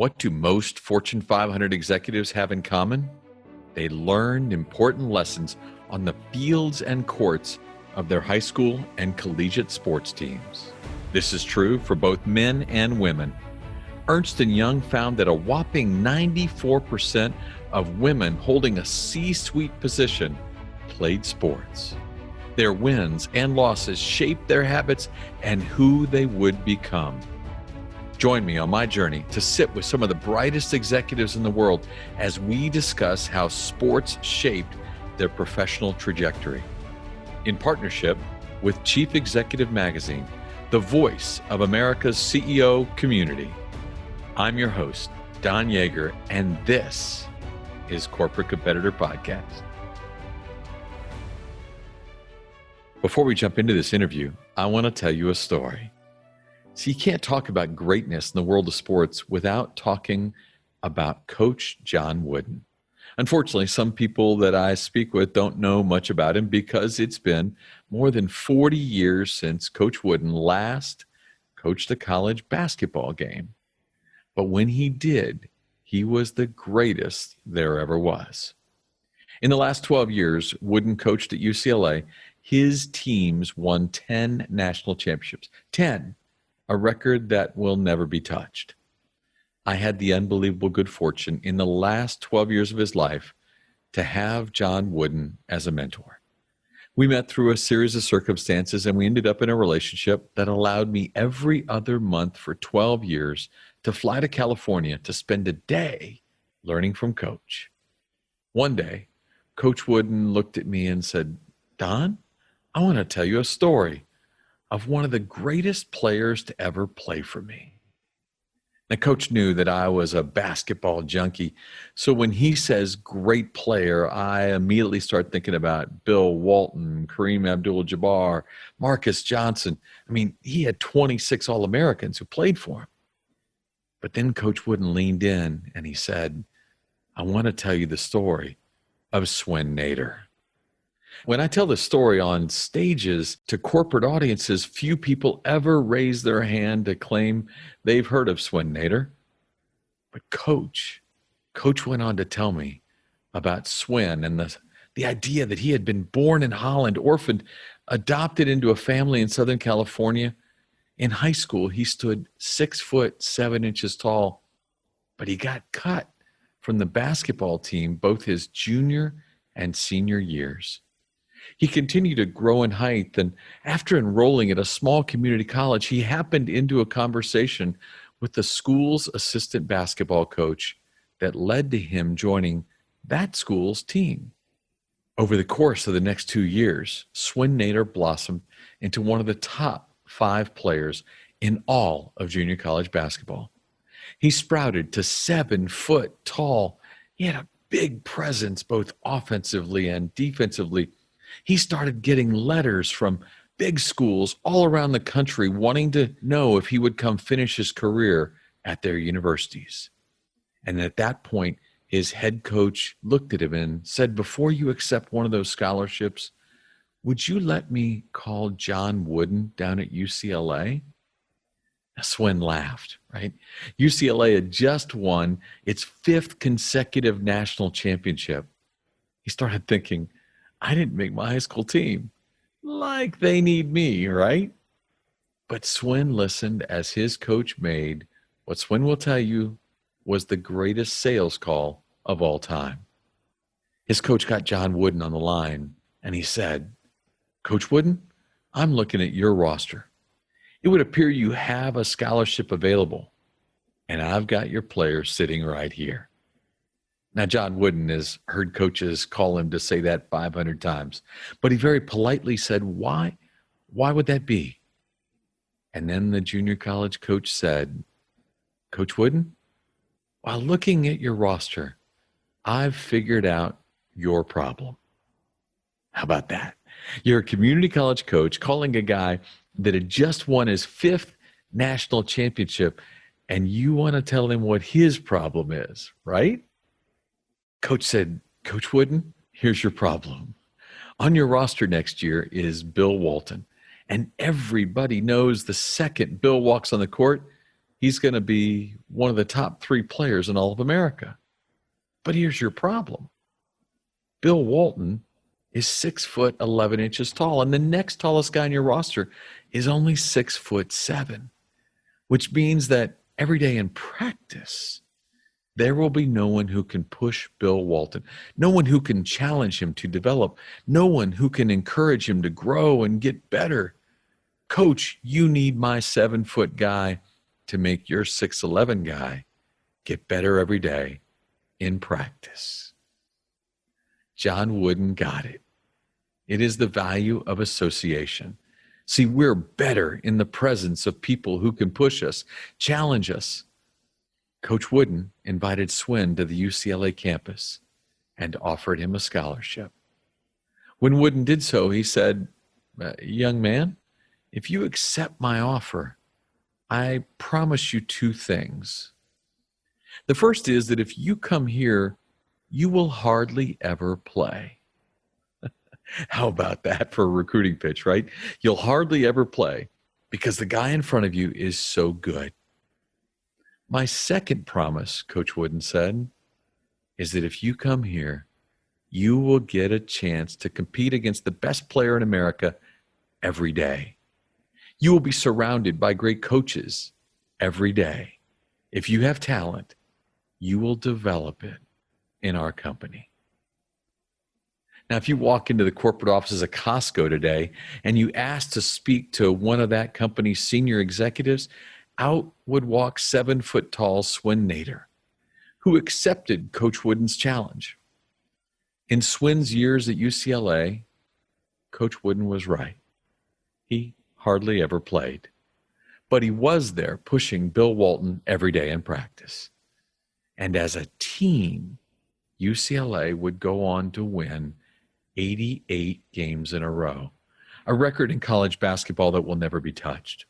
What do most Fortune 500 executives have in common? They learned important lessons on the fields and courts of their high school and collegiate sports teams. This is true for both men and women. Ernst & Young found that a whopping 94% of women holding a C-suite position played sports. Their wins and losses shaped their habits and who they would become. Join me on my journey to sit with some of the brightest executives in the world as we discuss how sports shaped their professional trajectory. In partnership with Chief Executive Magazine, the voice of America's CEO community, I'm your host, Don Yeager, and this is Corporate Competitor Podcast. Before we jump into this interview, I want to tell you a story. See, you can't talk about greatness in the world of sports without talking about Coach John Wooden. Unfortunately, some people that I speak with don't know much about him because it's been more than 40 years since Coach Wooden last coached a college basketball game. But when he did, he was the greatest there ever was. In the last 12 years, Wooden coached at UCLA. His teams won 10 national championships. 10. A record that will never be touched. I had the unbelievable good fortune in the last 12 years of his life to have John Wooden as a mentor. We met through a series of circumstances, and we ended up in a relationship that allowed me every other month for 12 years to fly to California to spend a day learning from Coach. One day, Coach Wooden looked at me and said, "Don, I want to tell you a story of one of the greatest players to ever play for me." Now, Coach knew that I was a basketball junkie, so when he says great player, I immediately start thinking about Bill Walton, Kareem Abdul-Jabbar, Marcus Johnson. I mean, he had 26 All-Americans who played for him. But then Coach Wooden leaned in and he said, "I want to tell you the story of Swen Nater." When I tell the story on stages to corporate audiences, few people ever raise their hand to claim they've heard of Swen Nater. But Coach went on to tell me about Swen and the idea that he had been born in Holland, orphaned, adopted into a family in Southern California. In high school, he stood 6'7" tall, but he got cut from the basketball team both his junior and senior years. He continued to grow in height, and after enrolling at a small community college, he happened into a conversation with the school's assistant basketball coach that led to him joining that school's team. Over the course of the next 2 years, Swen Nater blossomed into one of the top 5 players in all of junior college basketball. He sprouted to 7 foot tall. He had a big presence both offensively and defensively. He started getting letters from big schools all around the country wanting to know if he would come finish his career at their universities. And at that point, his head coach looked at him and said, "Before you accept one of those scholarships, would you let me call John Wooden down at UCLA?" Now, Swen laughed, right? UCLA had just won its 5th consecutive national championship. He started thinking, I didn't make my high school team. Like they need me, right? But Swen listened as his coach made what Swen will tell you was the greatest sales call of all time. His coach got John Wooden on the line, and he said, "Coach Wooden, I'm looking at your roster. It would appear you have a scholarship available, and I've got your players sitting right here." Now, John Wooden has heard coaches call him to say that 500 times, but he very politely said, Why would that be? And then the junior college coach said, "Coach Wooden, while looking at your roster, I've figured out your problem." How about that? You're a community college coach calling a guy that had just won his 5th national championship, and you want to tell him what his problem is, right? Coach said, "Coach Wooden, here's your problem. On your roster next year is Bill Walton, and everybody knows the second Bill walks on the court, He's going to be one of the top 3 players in all of America. But here's your problem. Bill Walton is 6'11" tall, and the next tallest guy on your roster is only 6'7", which means that every day in practice, there will be no one who can push Bill Walton, no one who can challenge him to develop, no one who can encourage him to grow and get better. Coach, you need my 7-foot guy to make your 6'11" guy get better every day in practice. John Wooden got it. It is the value of association. See, we're better in the presence of people who can push us, challenge us. Coach Wooden invited Swen to the UCLA campus and offered him a scholarship. When Wooden did so, he said, "Young man, if you accept my offer, I promise you 2 things. The first is that if you come here, you will hardly ever play." How about that for a recruiting pitch, right? You'll hardly ever play because the guy in front of you is so good. My second promise, Coach Wooden said, is that if you come here, you will get a chance to compete against the best player in America every day. You will be surrounded by great coaches every day. If you have talent, you will develop it in our company. Now, if you walk into the corporate offices of Costco today and you ask to speak to one of that company's senior executives, out would walk 7-foot-tall Swen Nater, who accepted Coach Wooden's challenge. In Swen's years at UCLA, Coach Wooden was right. He hardly ever played, but he was there pushing Bill Walton every day in practice. And as a team, UCLA would go on to win 88 games in a row, a record in college basketball that will never be touched.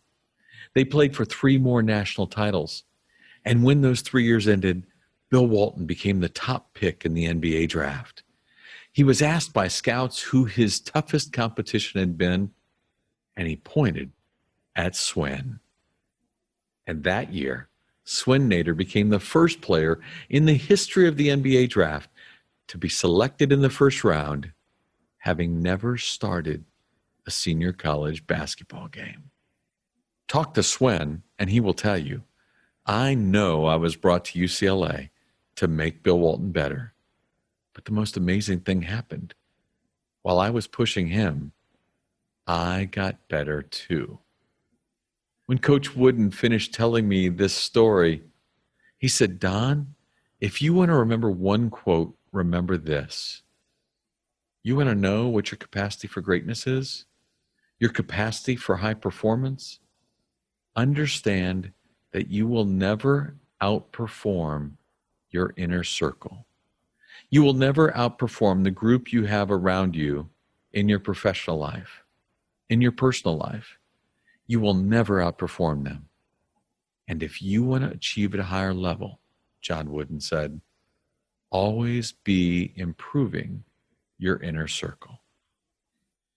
They played for 3 more national titles, and when those 3 years ended, Bill Walton became the top pick in the NBA draft. He was asked by scouts who his toughest competition had been, and he pointed at Swen. And that year, Swen Nater became the first player in the history of the NBA draft to be selected in the first round, having never started a senior college basketball game. Talk to Swen, and he will tell you, I know I was brought to UCLA to make Bill Walton better. But the most amazing thing happened. While I was pushing him, I got better too. When Coach Wooden finished telling me this story, he said, "Don, if you want to remember one quote, remember this. You want to know what your capacity for greatness is? Your capacity for high performance? Understand that you will never outperform your inner circle. You will never outperform the group you have around you in your professional life, in your personal life. You will never outperform them. And if you want to achieve at a higher level," John Wooden said, "always be improving your inner circle."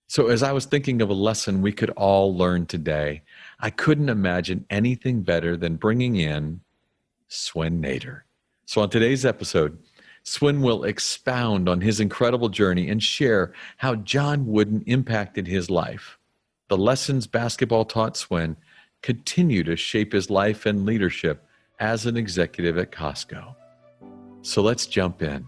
So as I was thinking of a lesson we could all learn today, I couldn't imagine anything better than bringing in Swen Nater. So on today's episode, Swen will expound on his incredible journey and share how John Wooden impacted his life. The lessons basketball taught Swen continue to shape his life and leadership as an executive at Costco. So let's jump in.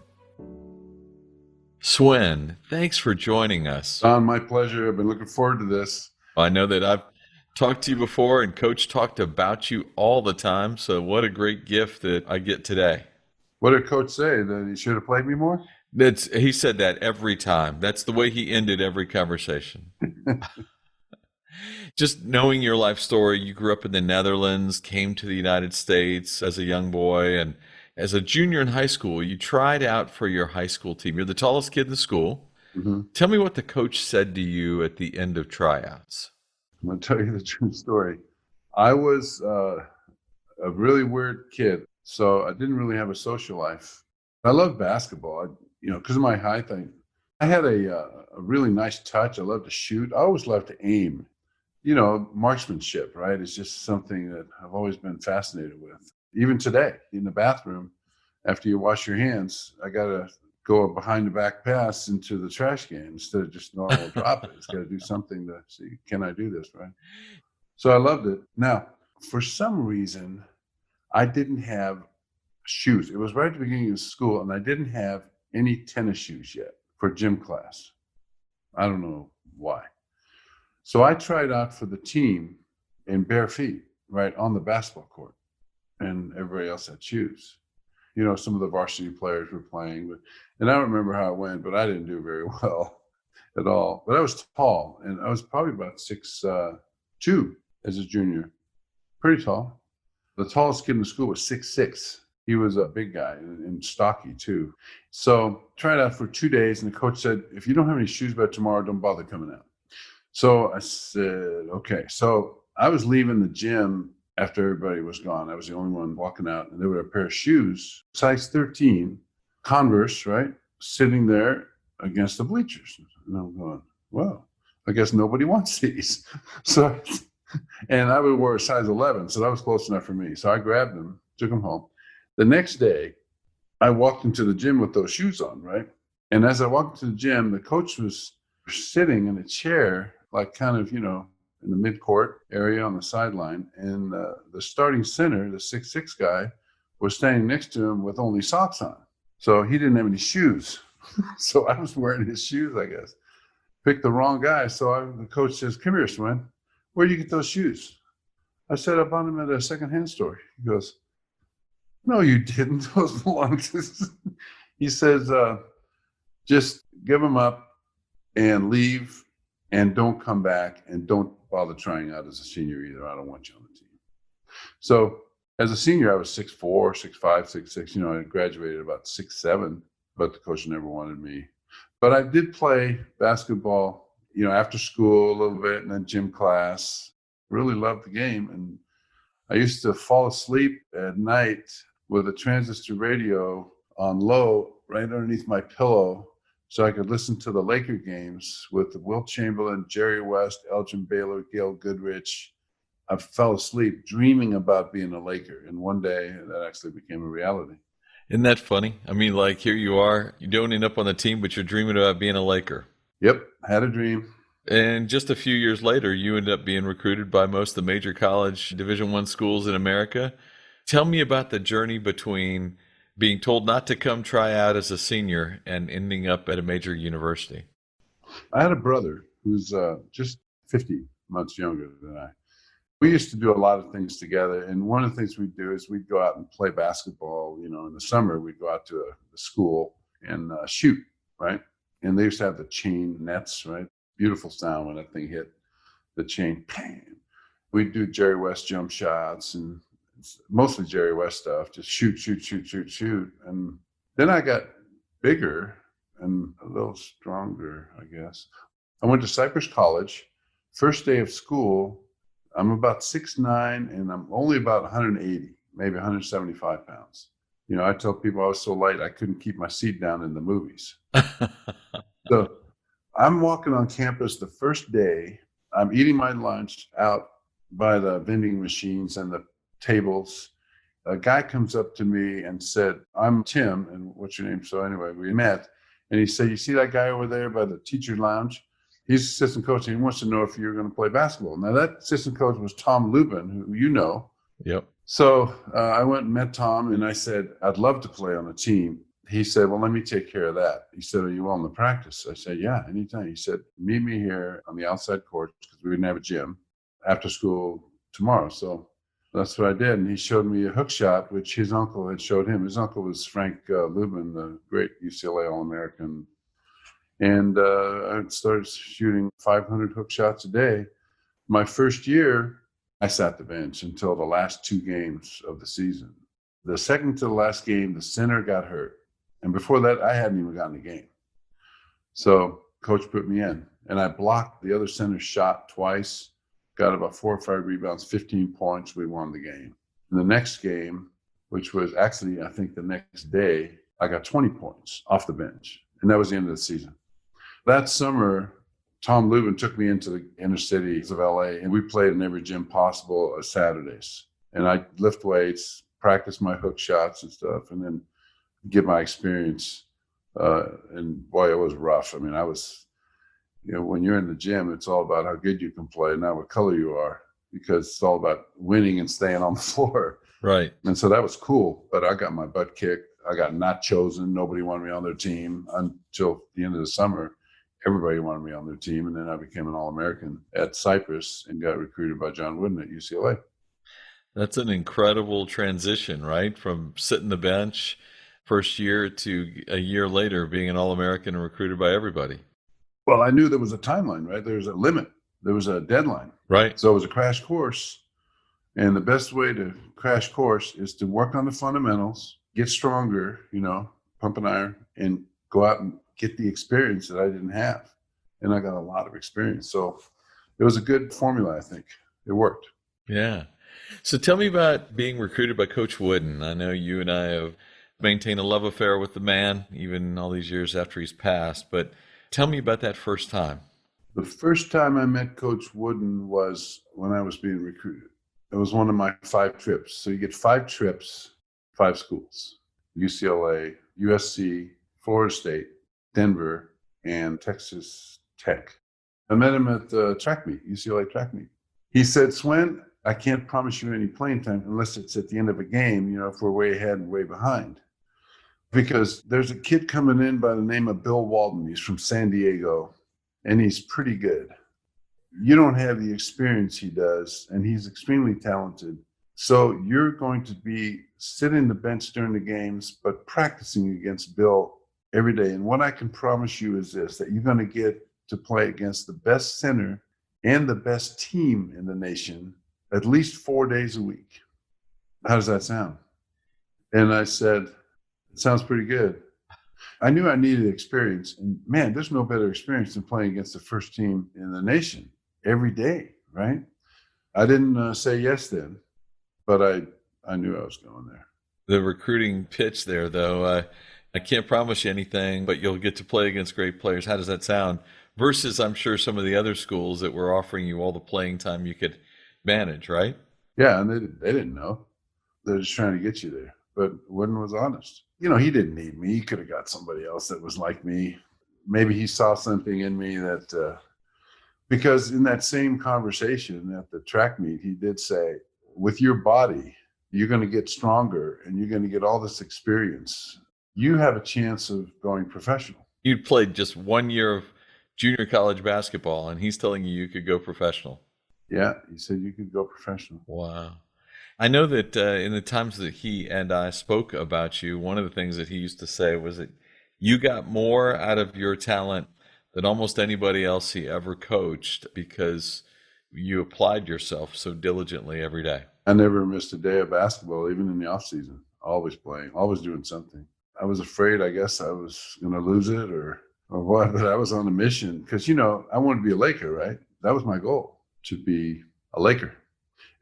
Swen, thanks for joining us. Don, my pleasure. I've been looking forward to this. I know that I've talked to you before and Coach talked about you all the time, so what a great gift that I get today. What did Coach say? That he should have played me more? He said that every time. That's the way he ended every conversation. Just knowing your life story, you grew up in the Netherlands, came to the United States as a young boy, and as a junior in high school, you tried out for your high school team. You're the tallest kid in the school. Mm-hmm. Tell me what the coach said to you at the end of tryouts. I'm going to tell you the true story. I was a really weird kid, so I didn't really have a social life. I loved basketball, because of my height. I had a really nice touch. I loved to shoot. I always loved to aim. marksmanship, right? It's just something that I've always been fascinated with. Even today in the bathroom, after you wash your hands, I got to go a behind the back pass into the trash can instead of just normal drop it. It's got to do something to see, can I do this, right? So I loved it. Now, for some reason, I didn't have shoes. It was right at the beginning of school, and I didn't have any tennis shoes yet for gym class. I don't know why. So I tried out for the team in bare feet, right on the basketball court, and everybody else had shoes. Some of the varsity players were playing, and I don't remember how it went, but I didn't do very well at all. But I was tall, and I was probably about 6'2" as a junior, pretty tall. The tallest kid in the school was 6'6". He was a big guy and stocky too. So tried out for 2 days, and the coach said, if you don't have any shoes by tomorrow, don't bother coming out. So I said, okay. So I was leaving the gym after everybody was gone. I was the only one walking out, and there were a pair of shoes, size 13, Converse, right, sitting there against the bleachers. And I'm going, well, I guess nobody wants these. And I would wear a size 11, so that was close enough for me. So I grabbed them, took them home. The next day, I walked into the gym with those shoes on, right? And as I walked into the gym, the coach was sitting in a chair, like kind of, in the mid-court area on the sideline. And the starting center, the 6'6" guy, was standing next to him with only socks on. So he didn't have any shoes. So I was wearing his shoes, I guess. Picked the wrong guy. So the coach says, come here, Swen. Where'd you get those shoes? I said, I bought them at a secondhand store. He goes, no, you didn't. Those belong to... He says, just give them up and leave, and don't come back, and don't bother trying out as a senior either. I don't want you on the team. So as a senior, I was 6'4", 6'5", 6'6". I graduated about 6'7", but the coach never wanted me. But I did play basketball, after school a little bit, and then gym class. Really loved the game. And I used to fall asleep at night with a transistor radio on low right underneath my pillow, so I could listen to the Laker games with Wilt Chamberlain, Jerry West, Elgin Baylor, Gail Goodrich. I fell asleep dreaming about being a Laker. And one day that actually became a reality. Isn't that funny? I mean, like, here you are, you don't end up on the team, but you're dreaming about being a Laker. Yep, had a dream. And just a few years later, you end up being recruited by most of the major college Division I schools in America. Tell me about the journey between being told not to come try out as a senior and ending up at a major university. I had a brother who's just 50 months younger than I. We used to do a lot of things together. And one of the things we'd do is we'd go out and play basketball. In the summer, we'd go out to the school and shoot, right? And they used to have the chain nets, right? Beautiful sound when that thing hit the chain. Bam! We'd do Jerry West jump shots and mostly Jerry West stuff, just shoot. And then I got bigger and a little stronger, I guess. I went to Cypress College. First day of school, I'm about 6'9", and I'm only about 180, maybe 175 pounds. I tell people I was so light I couldn't keep my seat down in the movies. So I'm walking on campus the first day. I'm eating my lunch out by the vending machines and the tables. A guy comes up to me and said, I'm Tim, and what's your name? So anyway, we met, and he said, you see that guy over there by the teacher lounge? He's assistant coach, and he wants to know if you're going to play basketball. Now, that assistant coach was Tom Lubin, who you know. Yep. So I went and met Tom, and I said, I'd love to play on the team. He said, well, let me take care of that. He said, are you willing to practice? I said, yeah, anytime. He said, meet me here on the outside court, because we didn't have a gym, after school tomorrow. So that's what I did. And he showed me a hook shot, which his uncle had showed him. His uncle was Frank Lubin, the great UCLA All-American. And I started shooting 500 hook shots a day. My first year, I sat the bench until the last 2 games of the season. The second to the last game, the center got hurt. And before that, I hadn't even gotten a game. So coach put me in, and I blocked the other center's shot twice, got about 4 or 5 rebounds, 15 points. We won the game. In the next game, which was actually, I think, the next day, I got 20 points off the bench. And that was the end of the season. That summer, Tom Lubin took me into the inner cities of LA, and we played in every gym possible on Saturdays. And I lift weights, practice my hook shots and stuff, and then get my experience. And boy, it was rough. I mean, when you're in the gym, it's all about how good you can play, not what color you are, because it's all about winning and staying on the floor. Right. And so that was cool, but I got my butt kicked. I got not chosen. Nobody wanted me on their team until the end of the summer. Everybody wanted me on their team. And then I became an All-American at Cypress and got recruited by John Wooden at UCLA. That's an incredible transition, right? From sitting the bench first year to a year later being an All-American and recruited by everybody. Well, I knew there was a timeline, right? There was a limit. There was a deadline. Right. So it was a crash course. And the best way to crash course is to work on the fundamentals, get stronger, pump and iron, and go out and get the experience that I didn't have. And I got a lot of experience. So it was a good formula, I think. It worked. Yeah. So tell me about being recruited by Coach Wooden. I know you and I have maintained a love affair with the man, even all these years after he's passed. But tell me about that first time. The first time I met Coach Wooden was when I was being recruited. It was one of my 5 trips. So you get 5 trips, 5 schools: UCLA, USC, Florida State, Denver, and Texas Tech. I met him at the track meet, UCLA track meet. He said, "Swen, I can't promise you any playing time unless it's at the end of a game, if we're way ahead and way behind. Because there's a kid coming in by the name of Bill Walden. He's from San Diego, and he's pretty good. You don't have the experience he does, and he's extremely talented. So you're going to be sitting the bench during the games, but practicing against Bill every day. And what I can promise you is this, that you're going to get to play against the best center and the best team in the nation at least 4 days a week. How does that sound?" And I said, "It sounds pretty good." I knew I needed experience. And man, there's no better experience than playing against the first team in the nation every day, right? I didn't say yes then, but I knew I was going there. The recruiting pitch there, though, I can't promise you anything, but you'll get to play against great players. How does that sound? Versus, I'm sure, some of the other schools that were offering you all the playing time you could manage, right? Yeah, and they didn't know. They're just trying to get you there. But Wooden was honest. He didn't need me. He could have got somebody else that was like me. Maybe he saw something in me that, because in that same conversation at the track meet, he did say, with your body, you're going to get stronger and you're going to get all this experience. You have a chance of going professional. You'd played just 1 year of junior college basketball, and he's telling you could go professional. Yeah, he said you could go professional. Wow. I know that in the times that he and I spoke about you, one of the things that he used to say was that you got more out of your talent than almost anybody else he ever coached because you applied yourself so diligently every day. I never missed a day of basketball, even in the off season. Always playing, always doing something. I was afraid, I guess, I was going to lose it or what, but I was on a mission because, I wanted to be a Laker, right? That was my goal, to be a Laker.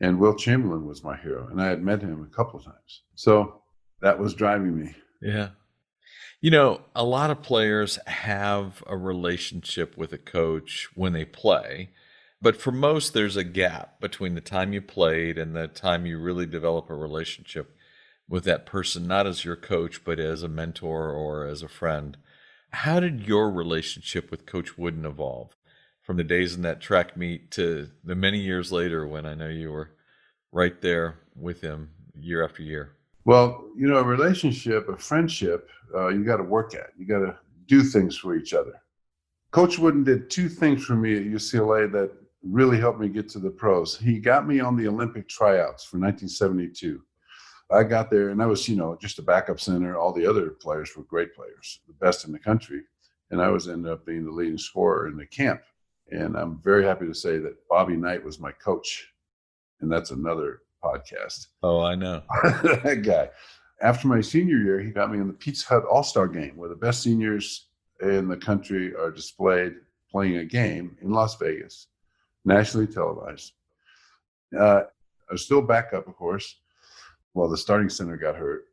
And Wilt Chamberlain was my hero, and I had met him a couple of times. So that was driving me. Yeah. A lot of players have a relationship with a coach when they play, but for most, there's a gap between the time you played and the time you really develop a relationship with that person, not as your coach, but as a mentor or as a friend. How did your relationship with Coach Wooden evolve from the days in that track meet to the many years later when I know you were right there with him year after year? Well, a relationship, a friendship, you got to work at. You got to do things for each other. Coach Wooden did 2 things for me at UCLA that really helped me get to the pros. He got me on the Olympic tryouts for 1972. I got there and I was, just a backup center. All the other players were great players, the best in the country. And I ended up being the leading scorer in the camp. And I'm very happy to say that Bobby Knight was my coach. And that's another podcast. Oh, I know. That guy. After my senior year, he got me in the Pizza Hut All-Star Game, where the best seniors in the country are displayed playing a game in Las Vegas, nationally televised. I was still backup, of course. Well, the starting center got hurt.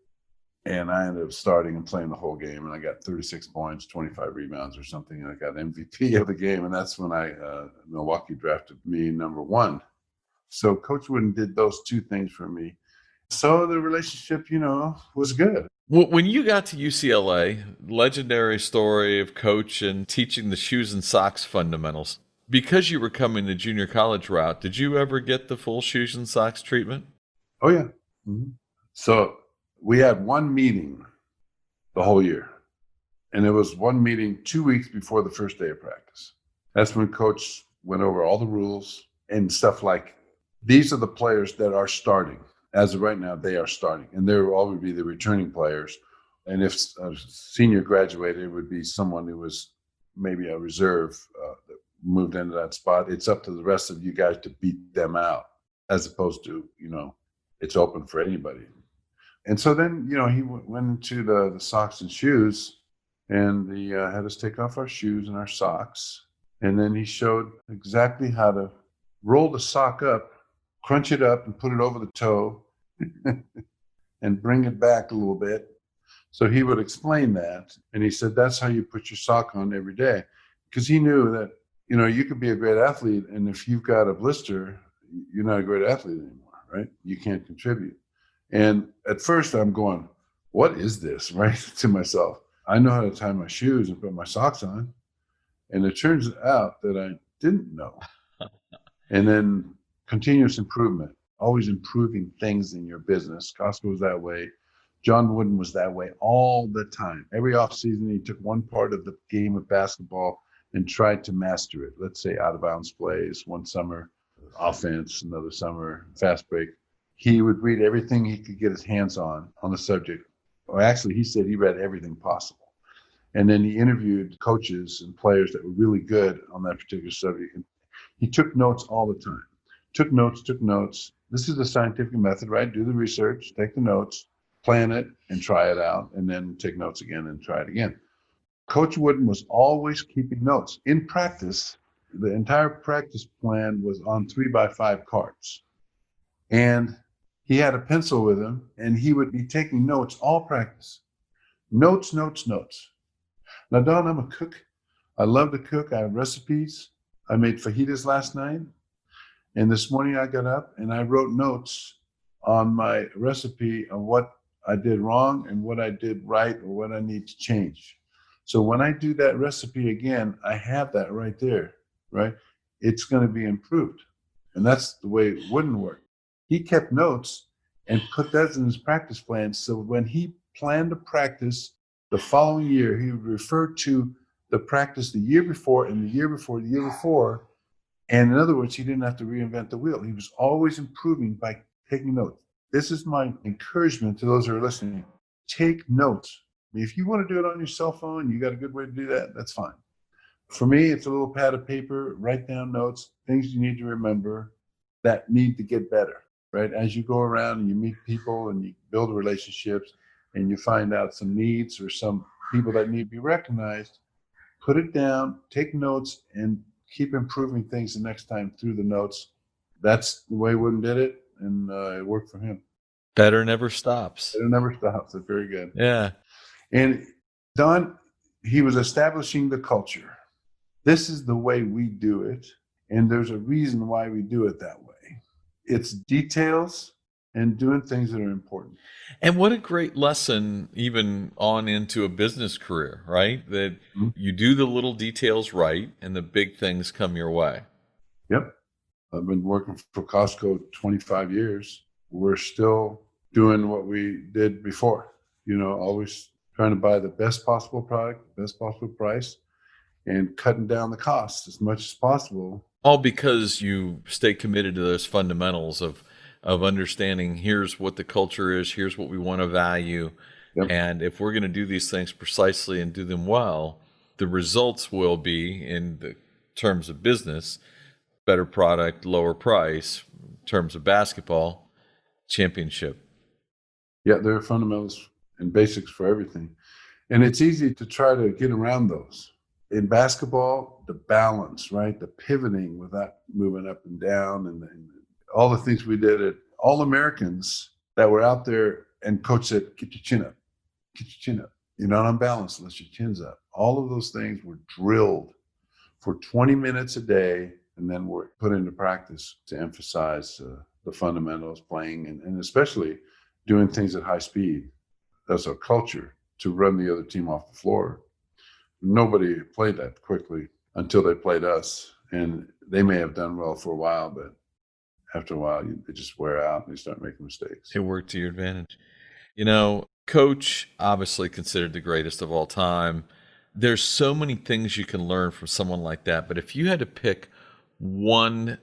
And I ended up starting and playing the whole game, and I got 36 points, 25 rebounds or something, and I got MVP of the game. And that's when Milwaukee drafted me number one. So Coach Wooden did those two things for me. So the relationship, was good. When you got to UCLA, legendary story of coach and teaching the shoes and socks fundamentals. Because you were coming the junior college route, did you ever get the full shoes and socks treatment? Oh, yeah. Mm-hmm. So we had one meeting the whole year, and it was one meeting 2 weeks before the first day of practice. That's when Coach went over all the rules and stuff like, these are the players that are starting. As of right now, they are starting, and there will always be the returning players. And if a senior graduated, it would be someone who was maybe a reserve that moved into that spot. It's up to the rest of you guys to beat them out, as opposed to, it's open for anybody. And so then, he went into the socks and shoes, and he had us take off our shoes and our socks. And then he showed exactly how to roll the sock up, crunch it up, and put it over the toe and bring it back a little bit. So he would explain that. And he said, that's how you put your sock on every day. Because he knew that, you could be a great athlete, and if you've got a blister, you're not a great athlete anymore, right? You can't contribute. And at first I'm going, what is this, right? To myself. I know how to tie my shoes and put my socks on. And it turns out that I didn't know. And then continuous improvement, always improving things in your business. Costco was that way. John Wooden was that way all the time. Every offseason, he took one part of the game of basketball and tried to master it. Let's say out of bounds plays, one summer, offense, another summer, fast break. He would read everything he could get his hands on the subject. Or actually, he said he read everything possible. And then he interviewed coaches and players that were really good on that particular subject. And he took notes all the time. Took notes. This is the scientific method, right? Do the research, take the notes, plan it, and try it out, and then take notes again and try it again. Coach Wooden was always keeping notes. In practice, the entire practice plan was on 3x5 cards. And he had a pencil with him, and he would be taking notes all practice. Notes. Now, Don, I'm a cook. I love to cook. I have recipes. I made fajitas last night. And this morning I got up and I wrote notes on my recipe of what I did wrong and what I did right or what I need to change. So when I do that recipe again, I have that right there, right? It's going to be improved. And that's the way it wouldn't work. He kept notes and put that in his practice plan. So when he planned a practice the following year, he would refer to the practice the year before and the year before, the year before. And in other words, he didn't have to reinvent the wheel. He was always improving by taking notes. This is my encouragement to those who are listening. Take notes. If you want to do it on your cell phone, you got a good way to do that, that's fine. For me, it's a little pad of paper, write down notes, things you need to remember that need to get better, right? As you go around and you meet people and you build relationships and you find out some needs or some people that need to be recognized, put it down, take notes, and keep improving things the next time through the notes. That's the way Wooden did it, and it worked for him. Better never stops. It never stops. It's very good. Yeah. And Don, he was establishing the culture. This is the way we do it, and there's a reason why we do it that way. It's details and doing things that are important. And what a great lesson, even on into a business career, right? That you do the little details right and the big things come your way. Yep. I've been working for Costco 25 years. We're still doing what we did before, always trying to buy the best possible product, best possible price, and cutting down the costs as much as possible. All because you stay committed to those fundamentals of understanding here's what the culture is, here's what we want to value. Yep. And if we're going to do these things precisely and do them well, the results will be, in the terms of business, better product, lower price. In terms of basketball, championship. Yeah, there are fundamentals and basics for everything. And it's easy to try to get around those. In basketball, the balance, right? The pivoting without moving up and down, and all the things we did at All Americans that were out there, and coach said, "Get your chin up. Get your chin up. You're not unbalanced unless your chin's up. All of those things were drilled for 20 minutes a day, and then were put into practice to emphasize the fundamentals, playing, and especially doing things at high speed. That's our culture, to run the other team off the floor. Nobody played that quickly until they played us, and they may have done well for a while, but after a while, they just wear out and they start making mistakes. It worked to your advantage. You know, Coach, obviously considered the greatest of all time. There's so many things you can learn from someone like that. But if you had to pick one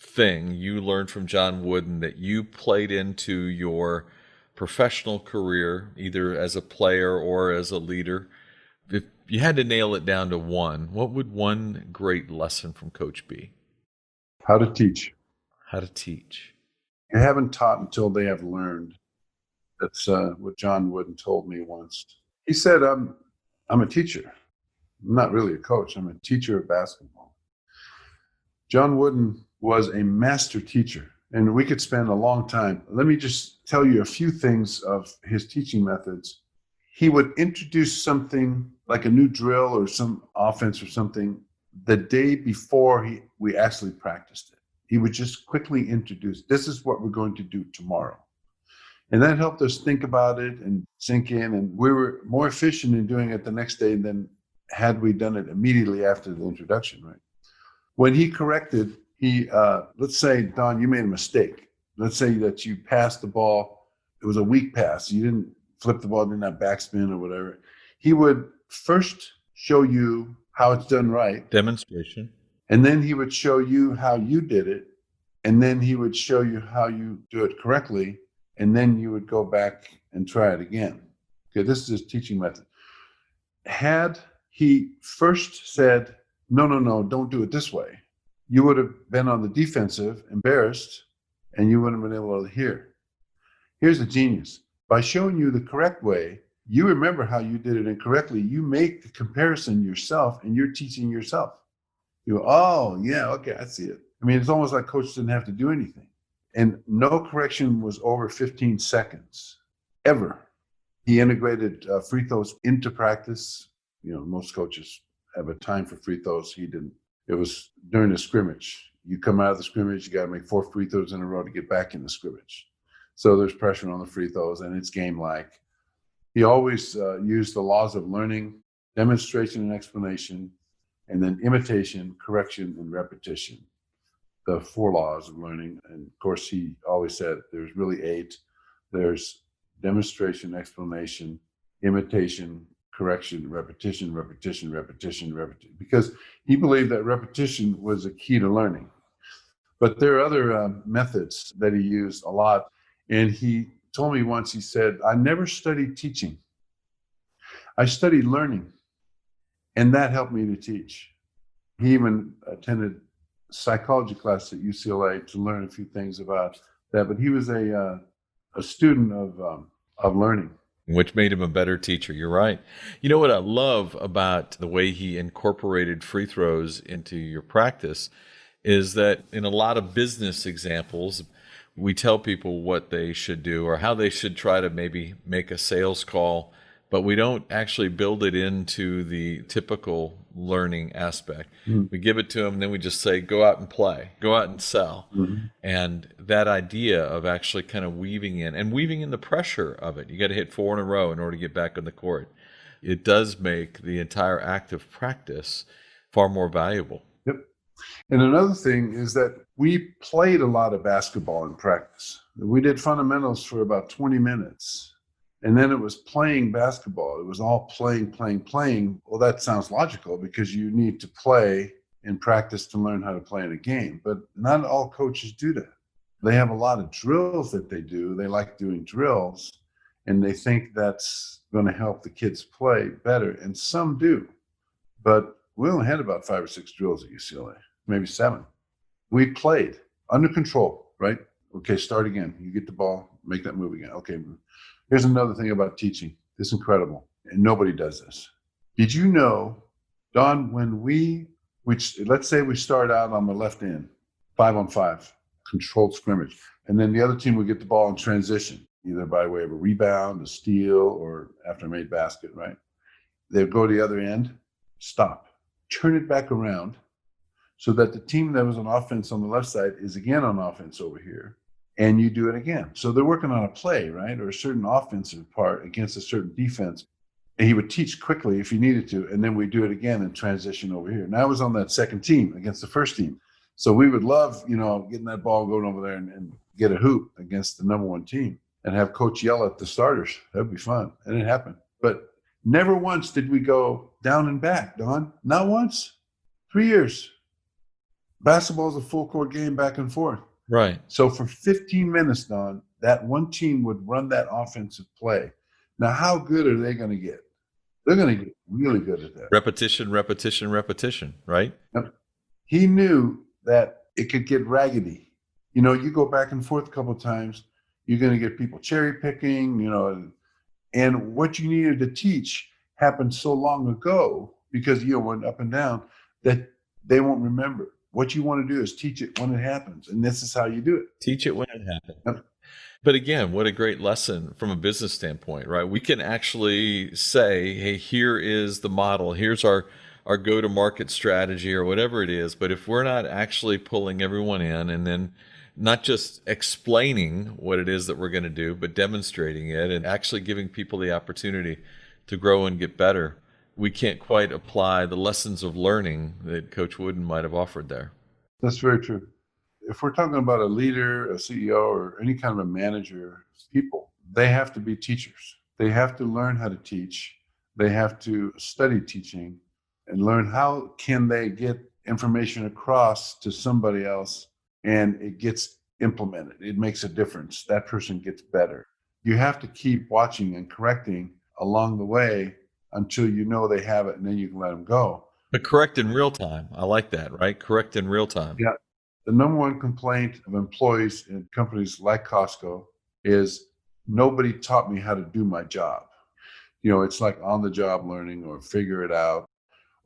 thing you learned from John Wooden that you played into your professional career, either as a player or as a leader, if you had to nail it down to one, what would one great lesson from Coach be? How to teach. How to teach. You haven't taught until they have learned. That's what John Wooden told me once. He said, I'm a teacher. I'm not really a coach. I'm a teacher of basketball. John Wooden was a master teacher, and we could spend a long time. Let me just tell you a few things of his teaching methods. He would introduce something like a new drill or some offense or something the day before we actually practiced it. He would just quickly introduce, this is what we're going to do tomorrow. And that helped us think about it and sink in. And we were more efficient in doing it the next day than had we done it immediately after the introduction, right? When he corrected, let's say, Don, you made a mistake. Let's say that you passed the ball. It was a weak pass. You didn't flip the ball, didn't have backspin or whatever. He would first show you how it's done right. Demonstration. And then he would show you how you did it. And then he would show you how you do it correctly. And then you would go back and try it again. Okay, this is his teaching method. Had he first said, no, don't do it this way, you would have been on the defensive, embarrassed, and you wouldn't have been able to hear. Here's the genius. By showing you the correct way, you remember how you did it incorrectly. You make the comparison yourself, and you're teaching yourself. You go, oh, yeah, okay, I see it. I mean, it's almost like coach didn't have to do anything. And no correction was over 15 seconds, ever. He integrated free throws into practice. You know, most coaches have a time for free throws. He didn't. It was during the scrimmage. You come out of the scrimmage, you got to make 4 free throws in a row to get back in the scrimmage. So there's pressure on the free throws, and it's game-like. He always used the laws of learning, demonstration and explanation, and then imitation, correction, and repetition. The 4 laws of learning. And of course, he always said there's really 8. There's demonstration, explanation, imitation, correction, repetition, repetition, repetition, repetition, because he believed that repetition was a key to learning. But there are other methods that he used a lot. And he told me once, he said, I never studied teaching. I studied learning. And that helped me to teach. He even attended psychology class at UCLA to learn a few things about that. But he was a student of learning. Which made him a better teacher. You're right. You know what I love about the way he incorporated free throws into your practice is that in a lot of business examples, we tell people what they should do or how they should try to maybe make a sales call, but we don't actually build it into the typical learning aspect. Mm-hmm. We give it to them, and then we just say, go out and play, go out and sell. Mm-hmm. And that idea of actually kind of weaving in the pressure of it. You got to hit 4 in a row in order to get back on the court. It does make the entire act of practice far more valuable. Yep. And another thing is that we played a lot of basketball in practice. We did fundamentals for about 20 minutes. And then it was playing basketball. It was all playing. Well, that sounds logical because you need to play in practice to learn how to play in a game. But not all coaches do that. They have a lot of drills that they do. They like doing drills, and they think that's going to help the kids play better. And some do. But we only had about 5 or 6 drills at UCLA, maybe 7. We played under control, right? Okay, start again. You get the ball, make that move again. Okay, move. Here's another thing about teaching. It's incredible, and nobody does this. Did you know, Don, when let's say we start out on the left end, 5-on-5, controlled scrimmage, and then the other team would get the ball in transition. either by way of a rebound, a steal, or after a made basket, right? They'd go to the other end, stop, turn it back around so that the team that was on offense on the left side is again on offense over here, and you do it again. So they're working on a play, right, or a certain offensive part against a certain defense. And he would teach quickly if he needed to, and then we do it again and transition over here. And I was on that second team against the first team. So we would love, getting that ball going over there and get a hoop against the number one team and have coach yell at the starters. That'd be fun. And it happened. But never once did we go down and back, Don. Not once. 3 years. Basketball is a full court game back and forth. Right. So for 15 minutes, Don, that one team would run that offensive play. Now, how good are they going to get? They're going to get really good at that. Repetition, repetition, repetition, right? Yep. He knew that it could get raggedy. You go back and forth a couple of times, you're going to get people cherry picking, and what you needed to teach happened so long ago because you went up and down that they won't remember. What you want to do is teach it when it happens, and this is how you do it. Teach it when it happens. Yep. But again, what a great lesson from a business standpoint, right? We can actually say, hey, here is the model. Here's our go-to-market strategy or whatever it is. But if we're not actually pulling everyone in and then not just explaining what it is that we're going to do, but demonstrating it and actually giving people the opportunity to grow and get better, we can't quite apply the lessons of learning that Coach Wooden might have offered there. That's very true. If we're talking about a leader, a CEO, or any kind of a manager, people, they have to be teachers. They have to learn how to teach. They have to study teaching and learn how can they get information across to somebody else and it gets implemented. It makes a difference. That person gets better. You have to keep watching and correcting along the way until you know they have it, and then you can let them go. But correct in real time. I like that, right? Correct in real time. Yeah. The number one complaint of employees in companies like Costco is nobody taught me how to do my job. It's like on the job learning or figure it out,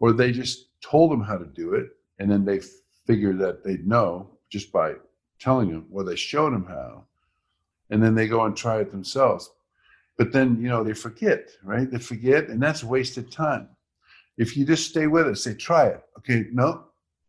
or they just told them how to do it. And then they figured that they'd know just by telling them, or they showed them how. And then they go and try it themselves. But then, they forget, right? They forget, and that's wasted time. If you just stay with it, say, try it. Okay, no,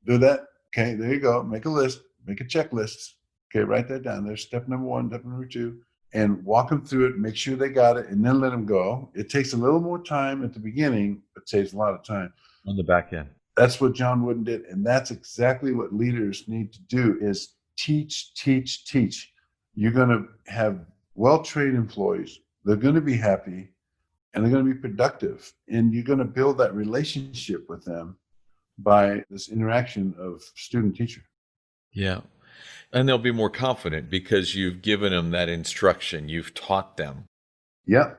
do that. Okay, there you go. Make a list, make a checklist. Okay, write that down. There's step number 1, step number 2, and walk them through it, make sure they got it, and then let them go. It takes a little more time at the beginning, but saves a lot of time on the back end. That's what John Wooden did, and that's exactly what leaders need to do is teach, teach, teach. You're going to have well-trained employees. They're going to be happy, and they're going to be productive, and you're going to build that relationship with them by this interaction of student-teacher. Yeah. And they'll be more confident because you've given them that instruction. You've taught them. Yeah.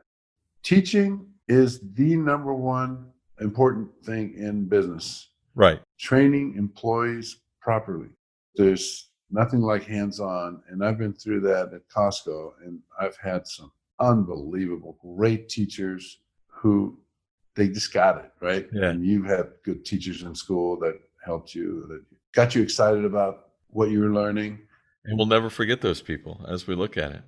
Teaching is the number one important thing in business. Right. Training employees properly. There's nothing like hands-on. And I've been through that at Costco, and I've had some unbelievable, great teachers who they just got it, right? Yeah. And you had good teachers in school that helped you, that got you excited about what you were learning. And we'll never forget those people as we look at it.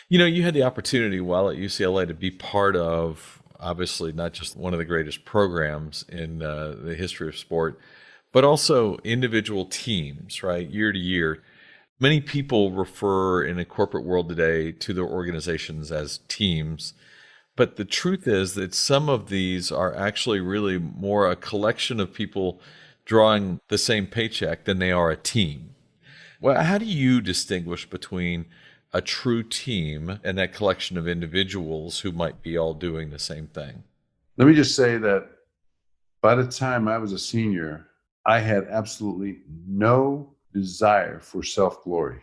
You had the opportunity while at UCLA to be part of, obviously, not just one of the greatest programs in the history of sport, but also individual teams, right? Year to year. Many people refer in the corporate world today to their organizations as teams. But the truth is that some of these are actually really more a collection of people drawing the same paycheck than they are a team. Well, how do you distinguish between a true team and that collection of individuals who might be all doing the same thing? Let me just say that by the time I was a senior, I had absolutely no desire for self-glory.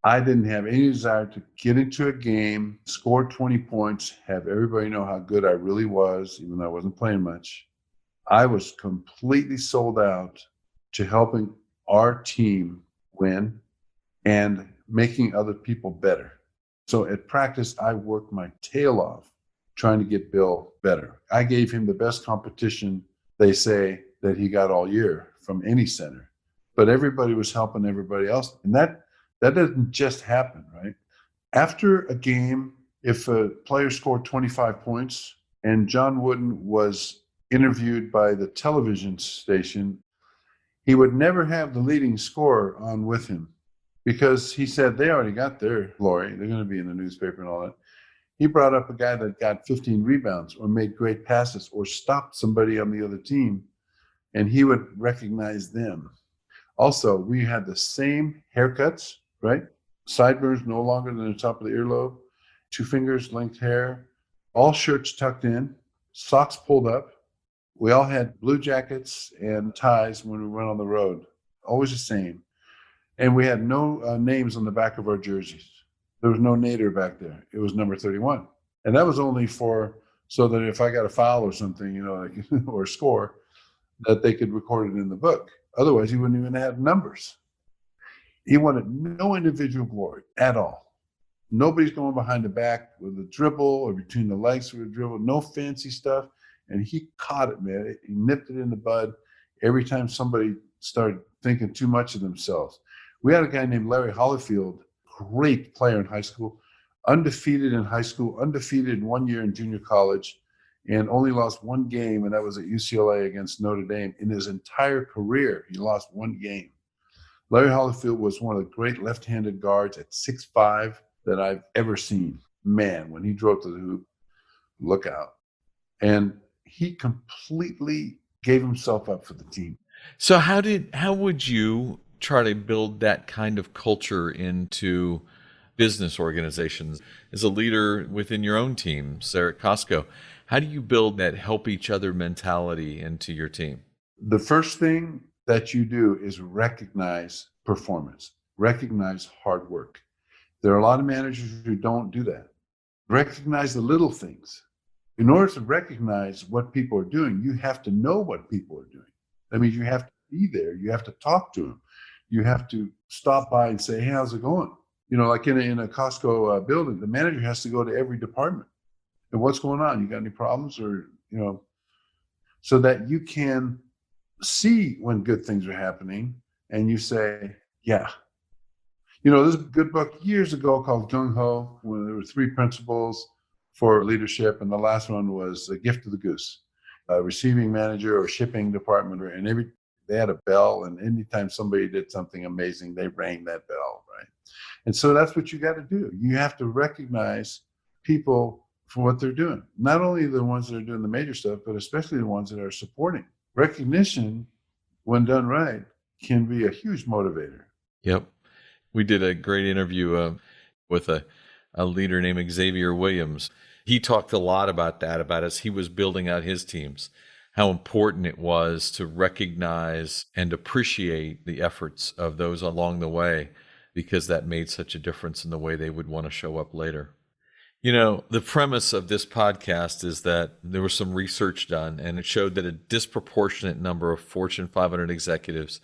I didn't have any desire to get into a game, score 20 points, have everybody know how good I really was, even though I wasn't playing much. I was completely sold out to helping our team win and making other people better. So at practice, I worked my tail off trying to get Bill better. I gave him the best competition, they say, that he got all year from any center. But everybody was helping everybody else. And that doesn't just happen, right? After a game, if a player scored 25 points and John Wooden was interviewed by the television station, he would never have the leading scorer on with him because he said they already got their glory. They're going to be in the newspaper and all that. He brought up a guy that got 15 rebounds or made great passes or stopped somebody on the other team, and he would recognize them. Also, we had the same haircuts, right? Sideburns no longer than the top of the earlobe, 2 fingers length hair, all shirts tucked in, socks pulled up. We all had blue jackets and ties when we went on the road, always the same. And we had no names on the back of our jerseys. There was no Nater back there. It was number 31. And that was only so that if I got a foul or something, or a score, that they could record it in the book. Otherwise, he wouldn't even have numbers. He wanted no individual glory at all. Nobody's going behind the back with a dribble or between the legs with a dribble, no fancy stuff. And he caught it, man. He nipped it in the bud every time somebody started thinking too much of themselves. We had a guy named Larry Hollifield, great player in high school, undefeated in high school, undefeated in 1 year in junior college, and only lost one game, and that was at UCLA against Notre Dame. In his entire career, he lost one game. Larry Hollifield was one of the great left-handed guards at 6'5" that I've ever seen. Man, when he drove to the hoop, look out. And he completely gave himself up for the team. So how would you try to build that kind of culture into business organizations as a leader within your own team, Sarah at Costco? How do you build that help each other mentality into your team? The first thing that you do is recognize performance, recognize hard work. There are a lot of managers who don't do that. Recognize the little things. In order to recognize what people are doing, you have to know what people are doing. That means you have to be there. You have to talk to them. You have to stop by and say, hey, how's it going? Like in a Costco building, the manager has to go to every department. And what's going on? You got any problems? Or, so that you can see when good things are happening and you say, yeah. There's a good book years ago called Gung Ho, when there were 3 principles for leadership. And the last one was The Gift of the Goose. A receiving manager or shipping department, and they had a bell, and anytime somebody did something amazing, they rang that bell, right? And so that's what you got to do. You have to recognize people for what they're doing. Not only the ones that are doing the major stuff, but especially the ones that are supporting. Recognition, when done right, can be a huge motivator. Yep. We did a great interview with a leader named Xavier Williams. He talked a lot about that, about as he was building out his teams, how important it was to recognize and appreciate the efforts of those along the way, because that made such a difference in the way they would want to show up later. The premise of this podcast is that there was some research done, and it showed that a disproportionate number of Fortune 500 executives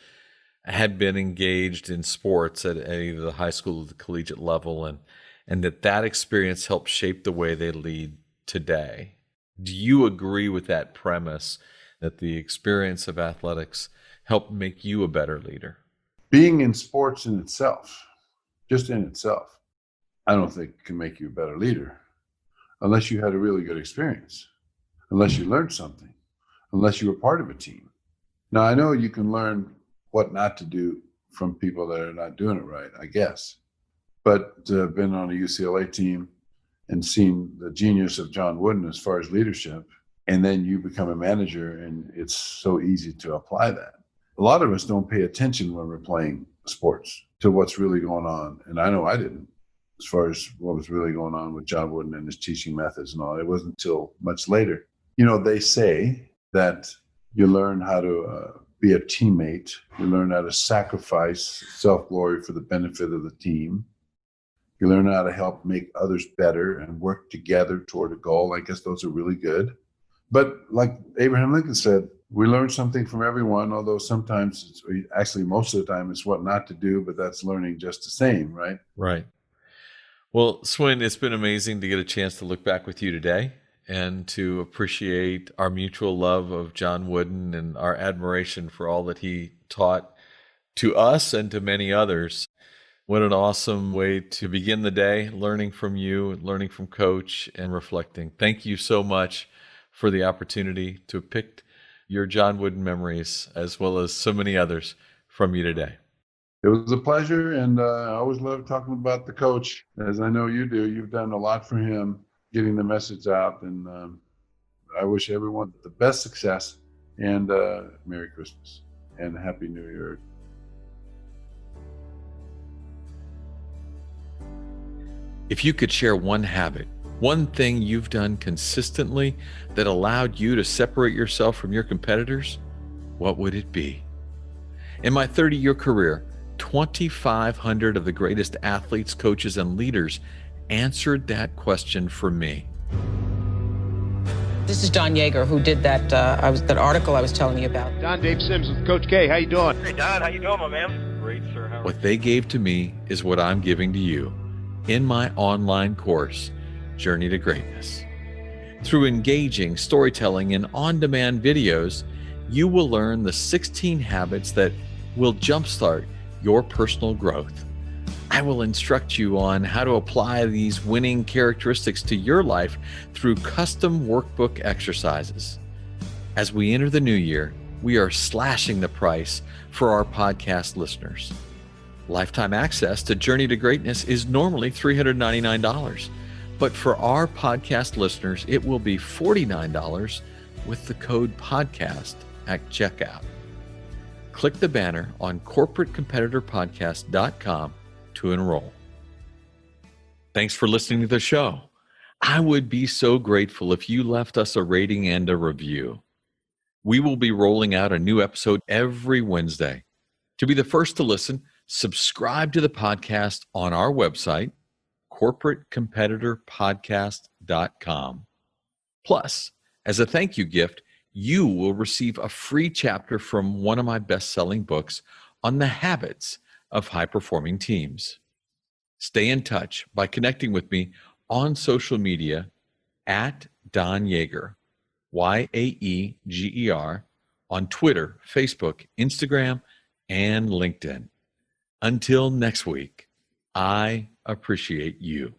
had been engaged in sports at either the high school or the collegiate level, and that experience helped shape the way they lead today. Do you agree with that premise, that the experience of athletics helped make you a better leader? Being in sports in itself, just in itself, I don't think can make you a better leader unless you had a really good experience, unless you learned something, unless you were part of a team. Now, I know you can learn what not to do from people that are not doing it right, I guess. But to have been on a UCLA team and seen the genius of John Wooden as far as leadership, and then you become a manager, and it's so easy to apply that. A lot of us don't pay attention when we're playing sports to what's really going on. And I know I didn't, as far as what was really going on with John Wooden and his teaching methods and all. It wasn't until much later. They say that you learn how to be a teammate. You learn how to sacrifice self-glory for the benefit of the team. You learn how to help make others better and work together toward a goal. I guess those are really good. But like Abraham Lincoln said, we learn something from everyone, although sometimes, actually most of the time, it's what not to do, but that's learning just the same, right? Right. Well, Swen, it's been amazing to get a chance to look back with you today and to appreciate our mutual love of John Wooden and our admiration for all that he taught to us and to many others. What an awesome way to begin the day, learning from you, learning from Coach, and reflecting. Thank you so much for the opportunity to have picked your John Wooden memories, as well as so many others from you today. It was a pleasure, and I always love talking about the coach, as I know you do. You've done a lot for him, getting the message out, and I wish everyone the best success, and Merry Christmas and Happy New Year. If you could share one habit, one thing you've done consistently that allowed you to separate yourself from your competitors, what would it be? In my 30-year career, 2,500 of the greatest athletes, coaches, and leaders answered that question for me. This is Don Yeager, who did that article I was telling you about. Don, Dave Sims with Coach K. How you doing? Hey, Don. How you doing, my man? Great, sir. How What they gave to me is what I'm giving to you in my online course, Journey to Greatness. Through engaging storytelling and on-demand videos, you will learn the 16 habits that will jumpstart your personal growth. I will instruct you on how to apply these winning characteristics to your life through custom workbook exercises. As we enter the new year, we are slashing the price for our podcast listeners. Lifetime access to Journey to Greatness is normally $399, but for our podcast listeners, it will be $49 with the code podcast at checkout. Click the banner on corporatecompetitorpodcast.com to enroll. Thanks for listening to the show. I would be so grateful if you left us a rating and a review. We will be rolling out a new episode every Wednesday. To be the first to listen, subscribe to the podcast on our website, corporatecompetitorpodcast.com. Plus, as a thank you gift, you will receive a free chapter from one of my best-selling books on the habits of high-performing teams. Stay in touch by connecting with me on social media at Don Yeager, Yaeger, on Twitter, Facebook, Instagram, and LinkedIn. Until next week, I appreciate you.